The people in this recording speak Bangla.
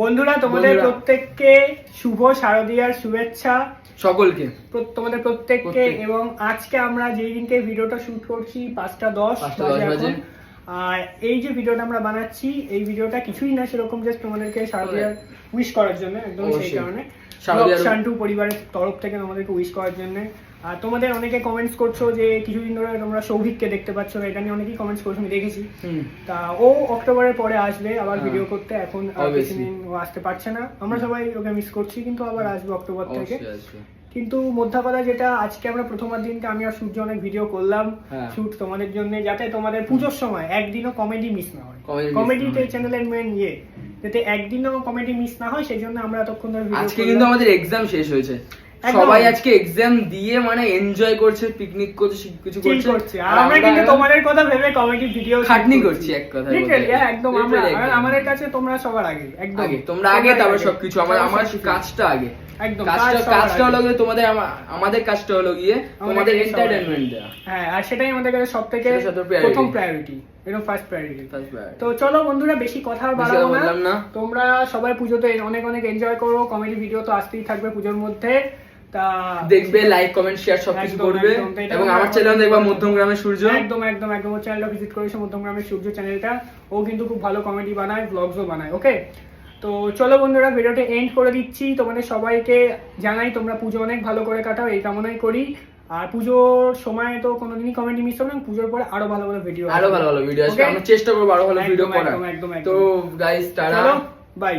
বন্ধুরা তোমাদের প্রত্যেককে শুভ শারদীয়ার শুভেচ্ছা সকলকে, তোমাদের প্রত্যেককে। এবং আজকে আমরা যেই দিনকে ভিডিওটা শুট করছি 5:10 বাজে। আর এই যে ভিডিওটা আমরা বানাচ্ছি, এই ভিডিওটা কিছুই না, সেরকম জাস্ট তোমাদেরকে শারদীয়ার উইশ করার জন্য, একদম সেই কারণে শান্টু পরিবারের তরফ থেকে তোমাদেরকে উইশ করার জন্য। আর তোমাদের অনেকে কমেন্টস করছো যে কিছুদিন ধরে তোমরা সৌভিককে দেখতে পাচ্ছ না, এটা নিয়ে অনেকেই কমেন্টস করছো, আমি দেখেছি। তা ও অক্টোবরের পরে আসবে আবার ভিডিও করতে, এখন কিছুদিন ও আসতে পারছে না, আমরা সবাই ওকে মিস করছি, কিন্তু আবার আসবে অক্টোবর থেকে। কিন্তু মোদ্দা কথা যেটা, আজকে আমরা প্রথমার দিনকে আমি আর সূর্য অনেক ভিডিও করলাম শুট তোমাদের জন্য, যাতে তোমাদের পুজোর সময় একদিনও কমেডি মিস না হয়। কমেডিতে চ্যানেলের মেন যাতে একদিনও কমেডি মিস না হয়, সেই জন্য আমরা এতক্ষণ ধরে ভিডিও। আজকে কিন্তু আমাদের এক্সাম শেষ হয়েছে, সবাই আজকে এক্সাম দিয়ে মানে এনজয় করছে, পিকনিক করছে, কিছু করছে, আর আমরা কিন্তু তোমাদের কথা ভেবে কমেডি ভিডিও খাটনি করছি। এক কথা লিটারালি একদম আমরা, আমাদের কাছে তোমরা সবার আগে, একদম আগে তোমরা আগে, তারপর সবকিছু আমার কাজটা আগে, একদম কাজটা হলো গিয়ে তোমাদের, আমাদের কাজটা হলো গিয়ে তোমাদের এন্টারটেইনমেন্ট দেওয়া। হ্যাঁ, আর সেটাই আমাদের কাছে সবথেকে প্রথম প্রায়োরিটি, এরকম ফার্স্ট প্রায়োরিটি। তো চলো বন্ধুরা, বেশি কথা বাড়াবো না, তোমরা সবাই পুজোতে অনেক অনেক এনজয় করো, কমেডি ভিডিও তো আসতেই থাকবে পুজোর মধ্যে, দেখবে, লাইক কমেন্ট শেয়ার সবকিছু করবে। এবং আমার চ্যানেল দেখবা মধ্যমগ্রামের সূর্য, একদম একদম একদম ওর চ্যানেলটা ভিজিট করেছে, মধ্যমগ্রামের সূর্য চ্যানেলটা। ও কিন্তু খুব ভালো কমেডি বানায়, ব্লগসও বানায়। ওকে, তো চলো বন্ধুরা, ভিডিওটা এন্ড করে দিচ্ছি। তোমাদের সবাইকে জানাই তোমরা পুজো অনেক ভালো করে কাটাও, এই কামনাই করি। আর পুজোর সময় তো কোনোদিনই কমেডি মিস হবে না, পুজোর পরে আরো ভালো ভালো ভিডিও আসবে, আমরা চেষ্টা করবো আরো ভালো ভিডিও করার। তো গাইস, টাটা, বাই।